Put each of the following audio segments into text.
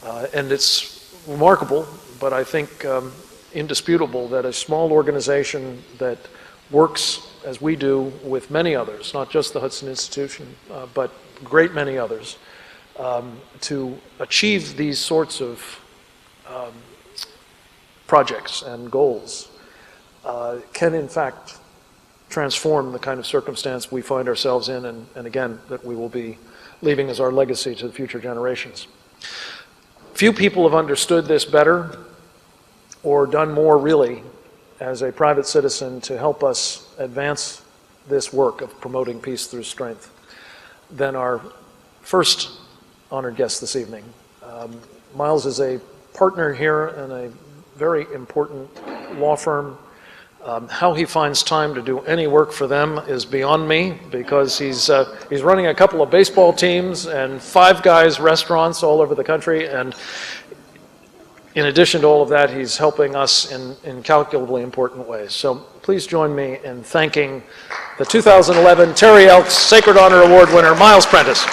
And it's remarkable, but I think indisputable that a small organization that works as we do with many others, not just the Hudson Institution, but a great many others, to achieve these sorts of projects and goals can in fact transform the kind of circumstance we find ourselves in, and again, that we will be leaving as our legacy to the future generations. Few people have understood this better or done more really as a private citizen to help us advance this work of promoting peace through strength than our first honored guest this evening. Miles is a partner here in a very important law firm. How he finds time to do any work for them is beyond me, because he's running a couple of baseball teams and Five Guys restaurants all over the country, and in addition to all of that, he's helping us in incalculably important ways. So please join me in thanking the 2011 Terry Elks Sacred Honor Award winner, Miles Prentice.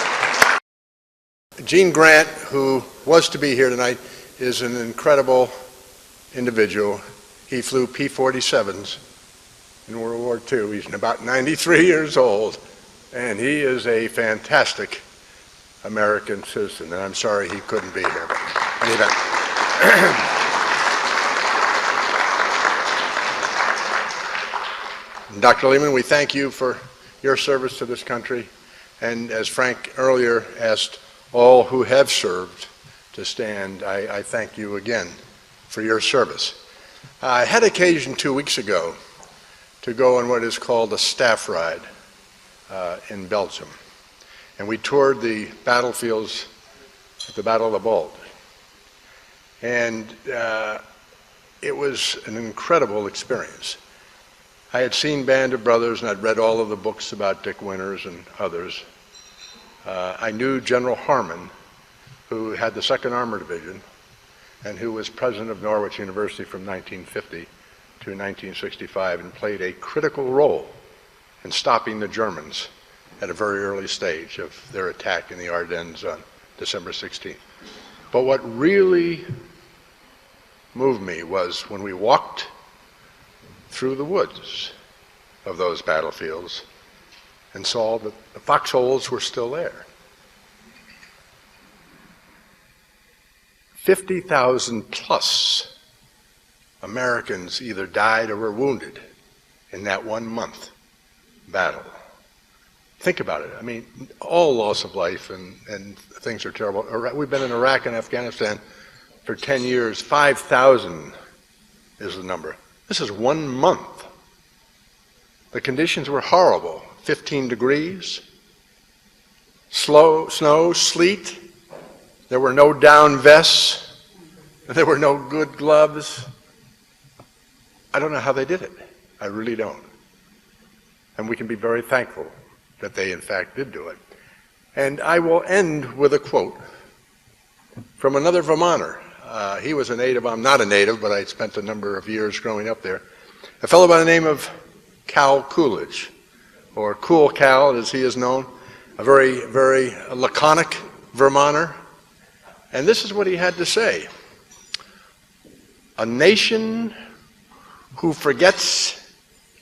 Gene Grant, who was to be here tonight, is an incredible individual. He flew P-47s in World War II. He's about 93 years old, and he is a fantastic American citizen, and I'm sorry he couldn't be here. But in any event. Dr. Lehman, we thank you for your service to this country, and as Frank earlier asked all who have served to stand, I thank you again for your service. I had occasion 2 weeks ago to go on what is called a staff ride in Belgium, and we toured the battlefields at the Battle of the Bulge. And it was an incredible experience. I had seen Band of Brothers, and I'd read all of the books about Dick Winters and others. I knew General Harmon, who had the 2nd Armored Division, and who was president of Norwich University from 1950 to 1965, and played a critical role in stopping the Germans at a very early stage of their attack in the Ardennes on December 16th. But what really moved me was when we walked through the woods of those battlefields and saw that the foxholes were still there. 50,000 plus Americans either died or were wounded in that 1 month battle. Think about it. I mean, all loss of life and things are terrible. We've been in Iraq and Afghanistan for 10 years. 5,000 is the number. This is 1 month. The conditions were horrible. 15 degrees, snow, sleet. There were no down vests. There were no good gloves. I don't know how they did it. I really don't. And we can be very thankful that they in fact did do it. And I will end with a quote from another Vermonter. He was a native. I'm not a native, but I spent a number of years growing up there. A fellow by the name of Cal Coolidge, or Cool Cal as he is known, a very, very laconic Vermonter. And this is what he had to say. A nation who forgets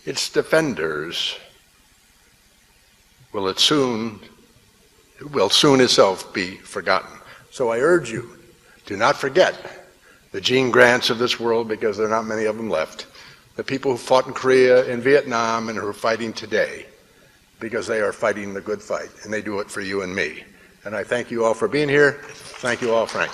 its defenders will soon itself be forgotten. So I urge you, do not forget the Gene Grants of this world, because there are not many of them left, the people who fought in Korea, in Vietnam, and who are fighting today, because they are fighting the good fight, and they do it for you and me. And I thank you all for being here. Thank you all, Frank.